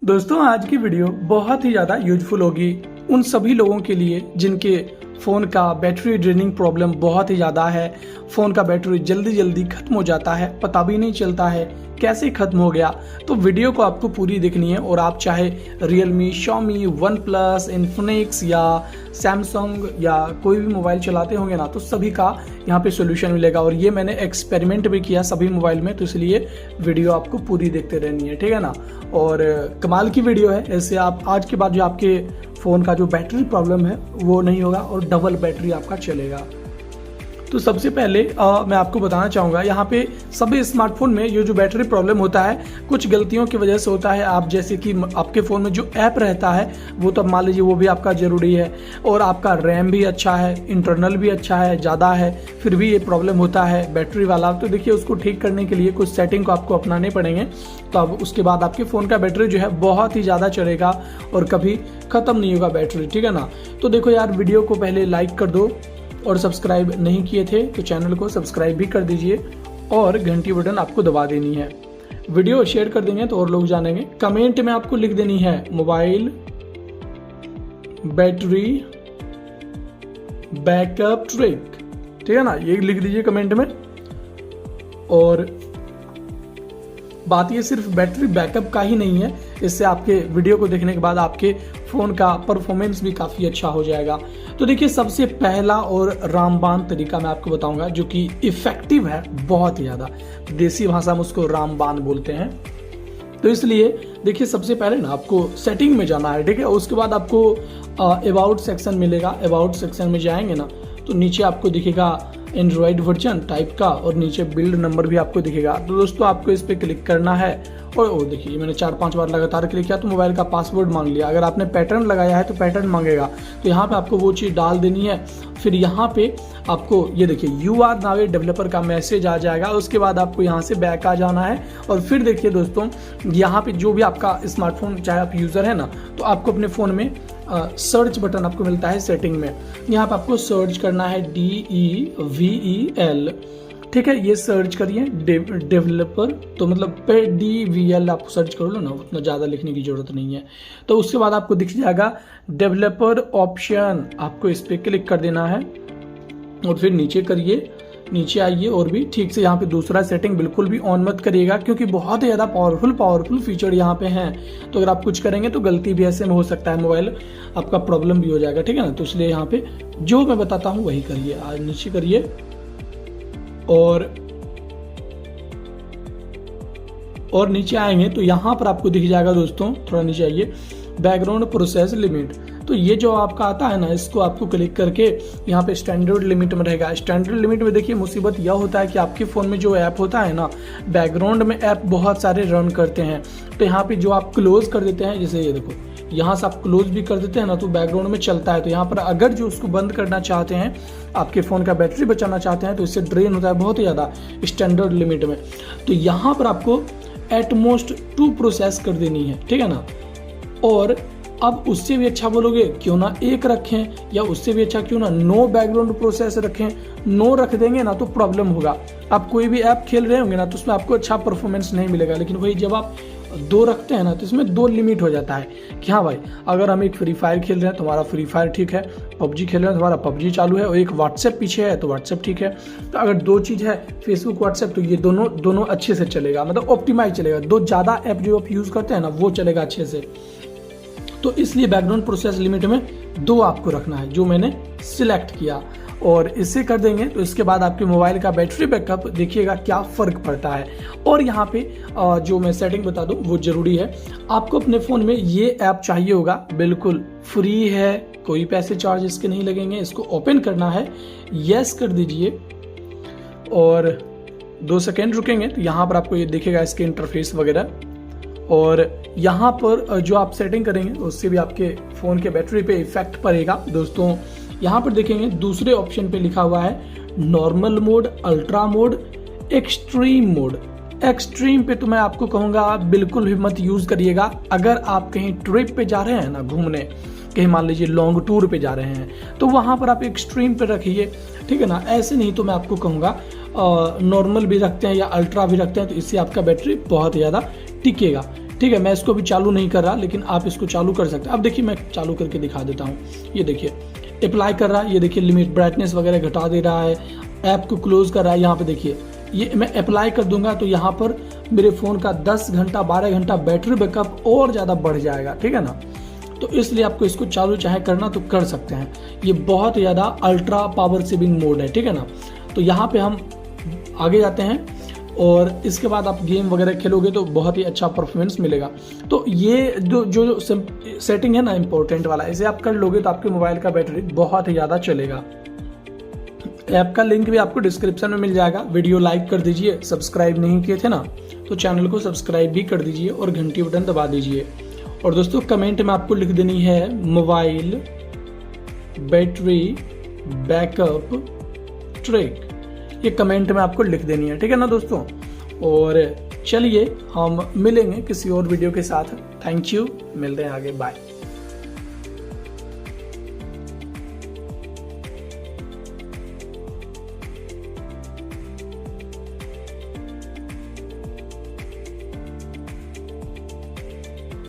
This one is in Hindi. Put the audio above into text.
दोस्तों आज की वीडियो बहुत ही ज़्यादा यूजफुल होगी उन सभी लोगों के लिए जिनके फ़ोन का बैटरी ड्रेनिंग प्रॉब्लम बहुत ही ज़्यादा है। फ़ोन का बैटरी जल्दी जल्दी ख़त्म हो जाता है, पता भी नहीं चलता है कैसे ख़त्म हो गया। तो वीडियो को आपको पूरी देखनी है और आप चाहे Realme, Xiaomi, OnePlus, Infinix या सैमसंग या कोई भी मोबाइल चलाते होंगे ना, तो सभी का यहाँ पे सोल्यूशन मिलेगा। और ये मैंने एक्सपेरिमेंट भी किया सभी मोबाइल में, तो इसलिए वीडियो आपको पूरी देखते रहनी है, ठीक है ना। और कमाल की वीडियो है, ऐसे आप आज के बाद जो आपके फ़ोन का जो बैटरी प्रॉब्लम है वो नहीं होगा और डबल बैटरी आपका चलेगा। तो सबसे पहले मैं आपको बताना चाहूँगा, यहाँ पे सभी स्मार्टफोन में ये जो बैटरी प्रॉब्लम होता है कुछ गलतियों की वजह से होता है। आप जैसे कि आपके फ़ोन में जो ऐप रहता है वो तो मान लीजिए वो भी आपका ज़रूरी है, और आपका रैम भी अच्छा है, इंटरनल भी अच्छा है, ज़्यादा है, फिर भी ये प्रॉब्लम होता है बैटरी वाला। तो देखिए उसको ठीक करने के लिए कुछ सेटिंग को आपको अपनाने पड़ेंगे। तो अब उसके बाद आपके फ़ोन का बैटरी जो है बहुत ही ज़्यादा चलेगा और कभी ख़त्म नहीं होगा बैटरी, ठीक है ना। तो देखो यार, वीडियो को पहले लाइक कर दो और सब्सक्राइब नहीं किए थे तो चैनल को सब्सक्राइब भी कर दीजिए और घंटी बटन आपको दबा देनी है। वीडियो शेयर कर देंगे तो और लोग जानेंगे। कमेंट में आपको लिख देनी है मोबाइल बैटरी बैकअप ट्रिक, ठीक है ना, ये लिख दीजिए कमेंट में। और बात ये सिर्फ बैटरी बैकअप का ही नहीं है, इससे आपके वीडियो को देखने के बाद आपके फ़ोन का परफॉर्मेंस भी काफ़ी अच्छा हो जाएगा। तो देखिए सबसे पहला और रामबाण तरीका मैं आपको बताऊंगा जो कि इफ़ेक्टिव है बहुत ही ज़्यादा। देसी भाषा में उसको रामबाण बोलते हैं। तो इसलिए देखिए सबसे पहले ना आपको सेटिंग में जाना है, ठीक है। उसके बाद आपको अबाउट सेक्शन मिलेगा। अबाउट सेक्शन में जाएंगे ना तो नीचे आपको दिखेगा एंड्रॉयड वर्जन टाइप का और नीचे बिल्ड नंबर भी आपको दिखेगा। तो दोस्तों आपको इस पर क्लिक करना है और देखिए मैंने 4-5 बार लगातार क्लिक किया तो मोबाइल का पासवर्ड मांग लिया। अगर आपने पैटर्न लगाया है तो पैटर्न मांगेगा, तो यहाँ पे आपको वो चीज़ डाल देनी है। फिर यहाँ पे आपको ये देखिए you are now a developer का मैसेज आ जाएगा। उसके बाद आपको यहाँ से बैक आ जाना है और फिर देखिए दोस्तों यहाँ पे जो भी आपका स्मार्टफोन चाहे आप यूज़र है ना, तो आपको अपने फ़ोन में सर्च बटन आपको मिलता है सेटिंग में। यहाँ पे आपको सर्च करना है DEVEL, ठीक है। ये सर्च करिए डेवलपर, तो मतलब पे DVL आप सर्च कर लो ना, उतना ज़्यादा लिखने की ज़रूरत नहीं है। तो उसके बाद आपको दिख जाएगा डेवलपर ऑप्शन, आपको इस पर क्लिक कर देना है और फिर नीचे करिए, नीचे आइए और भी ठीक से यहाँ पे दूसरा सेटिंग बिल्कुल भी ऑन मत करिएगा क्योंकि बहुत ही ज़्यादा पावरफुल फीचर यहाँ पे हैं। तो अगर आप कुछ करेंगे तो गलती भी ऐसे में हो सकता है, मोबाइल आपका प्रॉब्लम भी हो जाएगा, ठीक है ना। तो इसलिए यहाँ पे जो मैं बताता हूँ वही करिए। आज नीचे करिए और नीचे आएंगे तो यहाँ पर आपको दिख जाएगा दोस्तों, थोड़ा नीचे आइए, बैकग्राउंड प्रोसेस लिमिट। तो ये जो आपका आता है ना, इसको आपको क्लिक करके यहाँ पे स्टैंडर्ड लिमिट में रहेगा। स्टैंडर्ड लिमिट में देखिए मुसीबत यह होता है कि आपके फ़ोन में जो ऐप होता है ना, बैकग्राउंड में ऐप बहुत सारे रन करते हैं। तो यहाँ पे जो आप क्लोज कर देते हैं, जैसे ये देखो यहाँ से आप क्लोज भी कर देते हैं ना तो बैकग्राउंड में चलता है। तो यहाँ पर अगर जो उसको बंद करना चाहते हैं, आपके फ़ोन का बैटरी बचाना चाहते हैं, तो इससे ड्रेन होता है बहुत ही ज़्यादा स्टैंडर्ड लिमिट में। तो यहाँ पर आपको एटमोस्ट 2 प्रोसेस कर देनी है, ठीक है ना। और अब उससे भी अच्छा बोलोगे क्यों ना 1 रखें, या उससे भी अच्छा क्यों ना नो बैकग्राउंड प्रोसेस रखें। नो रख देंगे ना तो प्रॉब्लम होगा। आप कोई भी ऐप खेल रहे होंगे ना तो उसमें आपको अच्छा परफॉर्मेंस नहीं मिलेगा। लेकिन वही जब आप 2 रखते हैं ना तो इसमें 2 लिमिट हो जाता है कि हाँ भाई, अगर हम एक फ्री फायर खेल रहे हैं तो हमारा फ्री फायर ठीक है, पबजी खेल रहे हैं तो हमारा पबजी चालू है, और एक व्हाट्सएप पीछे है तो व्हाट्सएप ठीक है। तो अगर 2 चीज़ है फेसबुक व्हाट्सएप, तो ये दोनों अच्छे से चलेगा, मतलब ऑप्टिमाइज चलेगा। 2 ज़्यादा ऐप जो आप यूज़ करते हैं ना वो चलेगा अच्छे से। तो इसलिए बैकग्राउंड प्रोसेस लिमिट में 2 आपको रखना है, जो मैंने सिलेक्ट किया। और इससे कर देंगे तो इसके बाद आपके मोबाइल का बैटरी बैकअप देखिएगा क्या फ़र्क पड़ता है। और यहाँ पे जो मैं सेटिंग बता दूँ वो ज़रूरी है। आपको अपने फ़ोन में ये ऐप चाहिए होगा, बिल्कुल फ्री है, कोई पैसे चार्ज इसके नहीं लगेंगे। इसको ओपन करना है, यस कर दीजिए और 2 सेकेंड रुकेंगे तो यहाँ पर आपको ये दिखेगा इसके इंटरफेस वगैरह। और यहाँ पर जो आप सेटिंग करेंगे उससे भी आपके फ़ोन के बैटरी पे इफेक्ट पड़ेगा। दोस्तों यहाँ पर देखेंगे दूसरे ऑप्शन पे लिखा हुआ है normal mode, ultra mode, extreme mode. Extreme पे तो मैं आपको कहूँगा आप बिल्कुल भी मत यूज़ करिएगा। अगर आप कहीं ट्रिप पे जा रहे हैं ना घूमने, कहीं मान लीजिए लॉन्ग टूर पे जा रहे हैं, तो वहाँ पर आप एक्सट्रीम पे रखिए, ठीक है ना। ऐसे नहीं तो मैं आपको कहूँगा नॉर्मल भी रखते हैं या अल्ट्रा भी रखते हैं, तो इससे आपका बैटरी बहुत ज़्यादा टिकेगा। ठीक है, मैं इसको भी चालू नहीं कर रहा, लेकिन आप इसको चालू कर सकते हैं। अब देखिए मैं चालू करके दिखा देता हूँ। ये देखिए अप्लाई कर रहा है, ये देखिए लिमिट ब्राइटनेस वगैरह घटा दे रहा है, ऐप को क्लोज कर रहा है। यहाँ पे देखिए ये मैं अप्लाई कर दूंगा तो यहाँ पर मेरे फ़ोन का 10 घंटा 12 घंटा बैटरी बैकअप और ज़्यादा बढ़ जाएगा, ठीक है ना। तो इसलिए आपको इसको चालू चाहे करना तो कर सकते हैं। ये बहुत ज़्यादा अल्ट्रा पावर सेविंग मोड है, ठीक है ना। तो यहाँ पे हम आगे जाते हैं और इसके बाद आप गेम वगैरह खेलोगे तो बहुत ही अच्छा परफॉर्मेंस मिलेगा। तो ये जो सेटिंग है ना इम्पोर्टेंट वाला, इसे आप कर लोगे तो आपके मोबाइल का बैटरी बहुत ही ज़्यादा चलेगा। ऐप का लिंक भी आपको डिस्क्रिप्शन में मिल जाएगा। वीडियो लाइक कर दीजिए, सब्सक्राइब नहीं किए थे ना तो चैनल को सब्सक्राइब भी कर दीजिए और घंटी बटन दबा दीजिए। और दोस्तों कमेंट में आपको लिख देनी है मोबाइल बैटरी बैकअप ट्रिक, ये कमेंट में आपको लिख देनी है, ठीक है ना दोस्तों। और चलिए हम मिलेंगे किसी और वीडियो के साथ। थैंक यू, मिलते हैं आगे, बाय।